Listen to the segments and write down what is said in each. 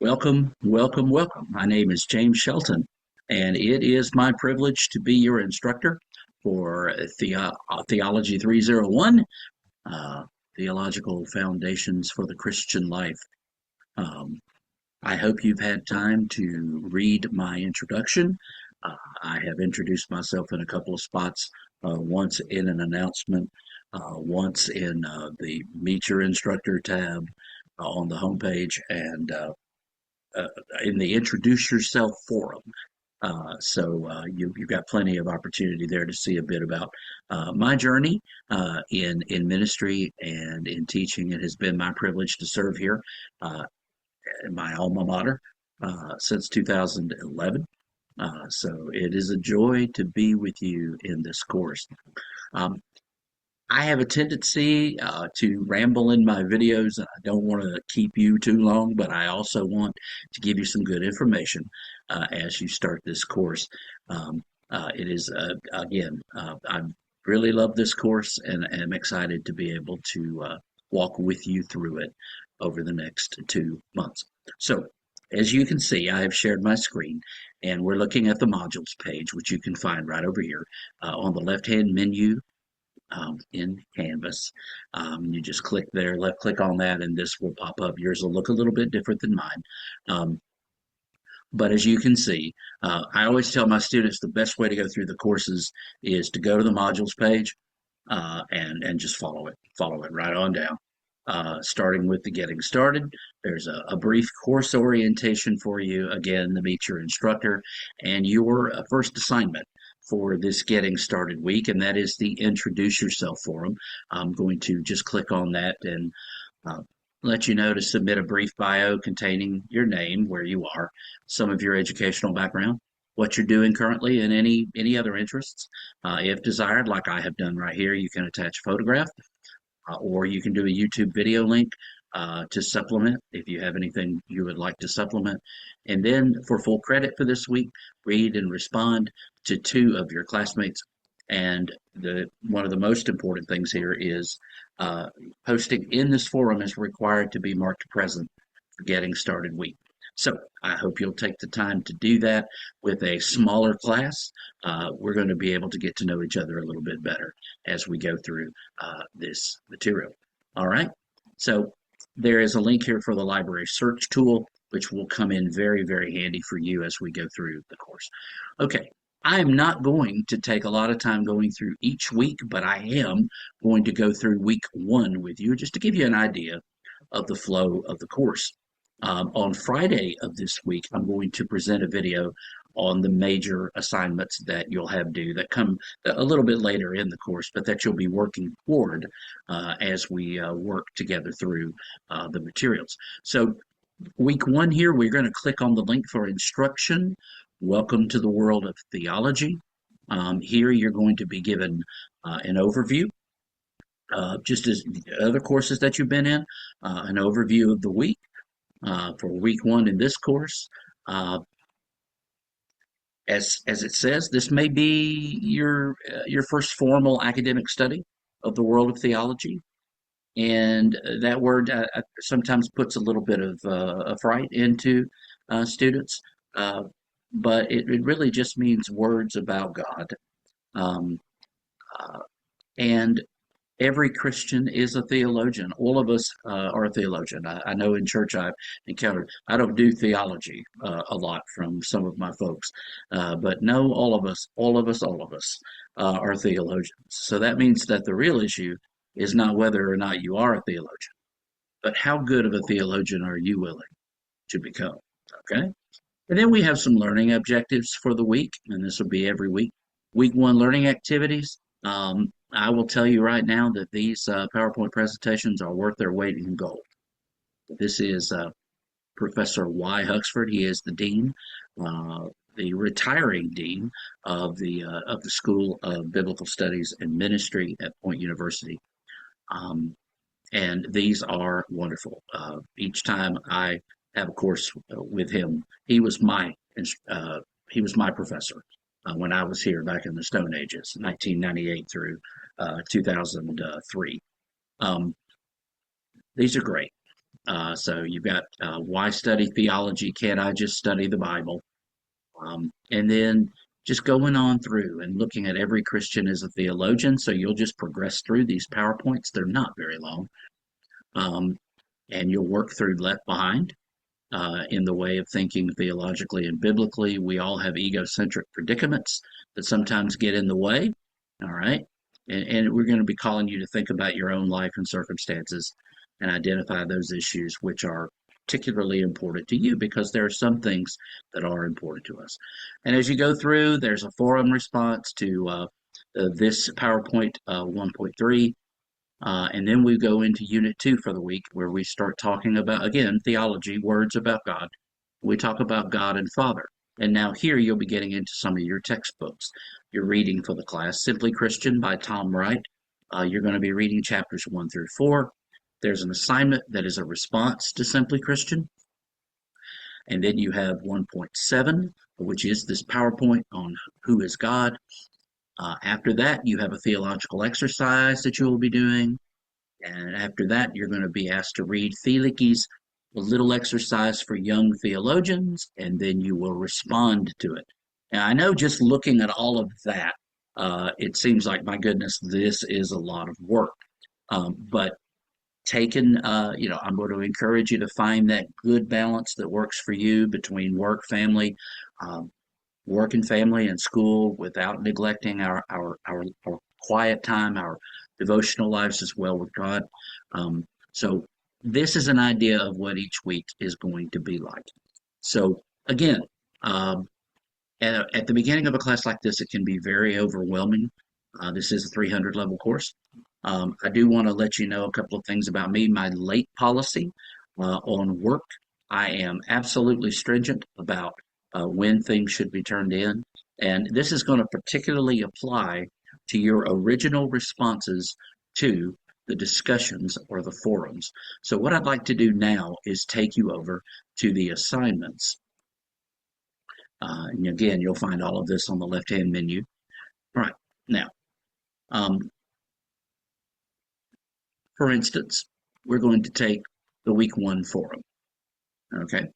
Welcome, welcome, welcome. My name is James Shelton, and it is my privilege to be your instructor for Theology 301, uh, Theological Foundations for the Christian Life. Um, I hope you've had time to read my introduction. I have introduced myself in a couple of spots, once in an announcement, once in the Meet Your Instructor tab on the homepage, and uh, in the Introduce Yourself forum. You've got plenty of opportunity there to see a bit about my journey in ministry and in teaching. It has been my privilege to serve here in my alma mater since 2011. So it is a joy to be with you in this course. Um, I have a tendency to ramble in my videos, and I don't want to keep you too long, but I also want to give you some good information as you start this course. It is, again, I really love this course and am excited to be able to walk with you through it over the next 2 months. So, as you can see, I have shared my screen, and we're looking at the modules page, which you can find right over here on the left-hand menu in Canvas. You just click there, left click on that, and this will pop up. Yours will look a little bit different than mine. Um, but as you can see, I always tell my students the best way to go through the courses is to go to the modules page and just follow it right on down. Starting with the getting started, there's a brief course orientation for you, again, to meet your instructor, and your first assignment for this getting started week, and that is the Introduce Yourself forum. I'm going to just click on that and uh, let you know to submit a brief bio containing your name, where you are, some of your educational background, what you're doing currently, and any other interests. If desired, like I have done right here, you can attach a photograph, or you can do a YouTube video link to supplement if you have anything you would like to supplement. And then for full credit for this week, read and respond to two of your classmates. And one of the most important things here is uh, posting in this forum is required to be marked present for getting started week. So I hope you'll take the time to do that with a smaller class. We're going to be able to get to know each other a little bit better as we go through this material. All right. So there is a link here for the library search tool, which will come in very, very handy for you as we go through the course. Okay. I am not going to take a lot of time going through each week, but I am going to go through week one with you just to give you an idea of the flow of the course. On Friday of this week, I'm going to present a video on the major assignments that you'll have due that come a little bit later in the course, but that you'll be working toward as we work together through the materials. So week one here, we're going to click on the link for instruction. Welcome to the world of theology. Here you're going to be given an overview, just as other courses that you've been in, an overview of the week for week one in this course. Uh, as it says, this may be your first formal academic study of the world of theology, and that word sometimes puts a little bit of a fright into students, uh, but it really just means words about God. Um, uh, and every Christian is a theologian. All of us are a theologian. I know in church I've encountered, I don't do theology a lot from some of my folks, but no, all of us are theologians. So that means that the real issue is not whether or not you are a theologian, but how good of a theologian are you willing to become? Okay. And then we have some learning objectives for the week, and this will be every week. Week one learning activities. I will tell you right now that these PowerPoint presentations are worth their weight in gold. This is Professor Y. Huxford. He is the dean, the retiring dean of the School of Biblical Studies and Ministry at Point University. And these are wonderful. Each time I have a course with him, uh, he was my professor when I was here back in the Stone Ages, 1998 through 2003. Um, these are great. So you've got why study theology? Can't I just study the Bible? And then just going on through and looking at every Christian as a theologian. So you'll just progress through these PowerPoints. They're not very long. Um, and you'll work through Left Behind in the way of thinking theologically and biblically. We all have egocentric predicaments that sometimes get in the way. All right. And we're going to be calling you to think about your own life and circumstances and identify those issues which are particularly important to you, because there are some things that are important to us. And as you go through, there's a forum response to this PowerPoint 1.3. And then we go into Unit 2 for the week, where we start talking about, again, theology, words about God. We talk about God and Father. And now here you'll be getting into some of your textbooks. You're reading for the class Simply Christian by Tom Wright. You're going to be reading chapters 1 through 4. There's an assignment that is a response to Simply Christian. And then you have 1.7, which is this PowerPoint on who is God. After that, you have a theological exercise that you will be doing. And after that, you're going to be asked to read Thielicke's A Little Exercise for Young Theologians, and then you will respond to it. Now, I know just looking at all of that, it seems like, my goodness, this is a lot of work. But taken, I'm going to encourage you to find that good balance that works for you between um, work and family and school, without neglecting our quiet time, our devotional lives as well with God. So this is an idea of what each week is going to be like. So again, um, at the beginning of a class like this, it can be very overwhelming. This is a 300 level course. I do want to let you know a couple of things about me. My late policy on work, I am absolutely stringent about when things should be turned in. And this is going to particularly apply to your original responses to the discussions or the forums. So what I'd like to do now is take you over to the assignments. And again, you'll find all of this on the left-hand menu. All right, now, um, for instance, we're going to take the week 1 forum. Okay,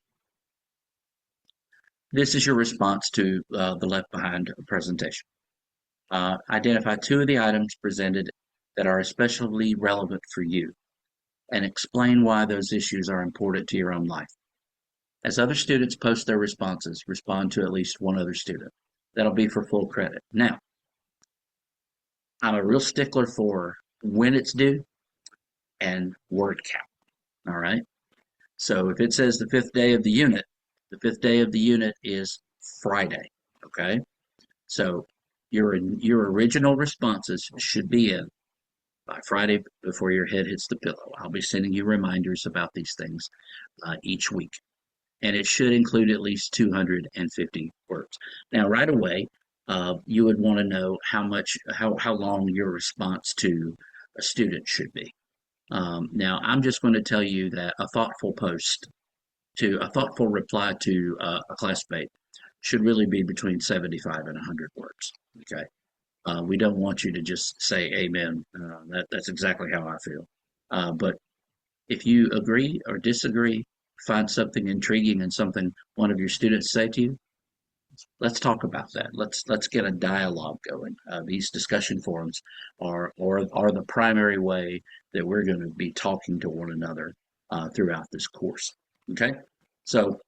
this is your response to the Left Behind presentation. Identify 2 of the items presented that are especially relevant for you, and explain why those issues are important to your own life. As other students post their responses, respond to at least one other student. That'll be for full credit. Now, I'm a real stickler for when it's due and word count. All right. So if it says the 5th day of the unit, the 5th day of the unit is Friday. Okay. So your original responses should be in by Friday before your head hits the pillow. I'll be sending you reminders about these things each week. And it should include at least 250 words. Now, right away, you would want to know how long your response to a student should be. Now, I'm just going to tell you that a thoughtful reply to a classmate should really be between 75 and 100 words. Okay. We don't want you to just say amen. That's exactly how I feel. But if you agree or disagree, find something intriguing and something one of your students say to you, let's talk about that. Let's get a dialogue going. These discussion forums are the primary way that we're going to be talking to one another throughout this course. Okay, so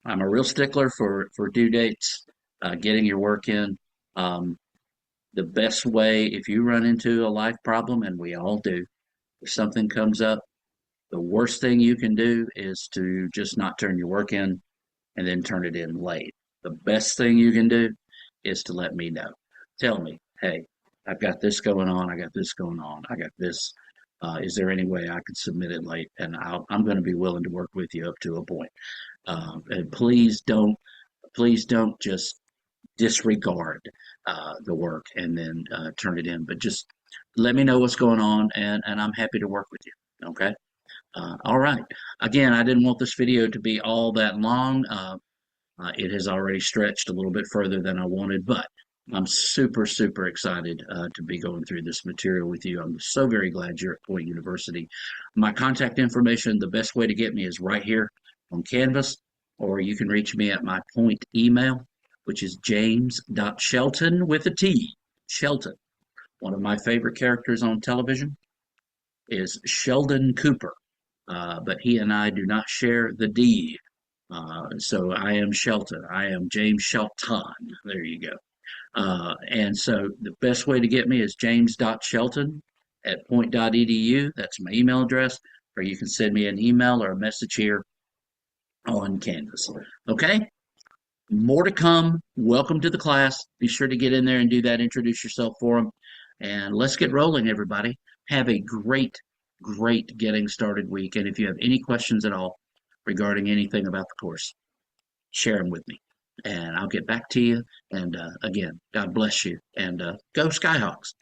I'm a real stickler for due dates, getting your work in. Um, the best way, if you run into a life problem, and we all do, if something comes up, the worst thing you can do is to just not turn your work in and then turn it in late. The best thing you can do is to let me know. Tell me, hey, I've got this going on. I got this going on. I got this. Is there any way I could submit it late? And I'm going to be willing to work with you up to a point. And please don't just disregard the work and then turn it in. But just let me know what's going on, and I'm happy to work with you. Okay. All right. Again, I didn't want this video to be all that long. It has already stretched a little bit further than I wanted, but I'm super, super excited to be going through this material with you. I'm so very glad you're at Point University. My contact information, the best way to get me is right here on Canvas, or you can reach me at my Point email, which is james.shelton with a T. Shelton. One of my favorite characters on television is Sheldon Cooper, but he and I do not share the D. So I am Shelton. I am James Shelton. There you go. And so the best way to get me is james.shelton at point.edu. That's my email address, or you can send me an email or a message here on Canvas. Okay? More to come. Welcome to the class. Be sure to get in there and do that. Introduce yourself for them. And let's get rolling, everybody. Have a great, great getting started week. And if you have any questions at all regarding anything about the course, share them with me. And I'll get back to you. And again, God bless you. And go Skyhawks.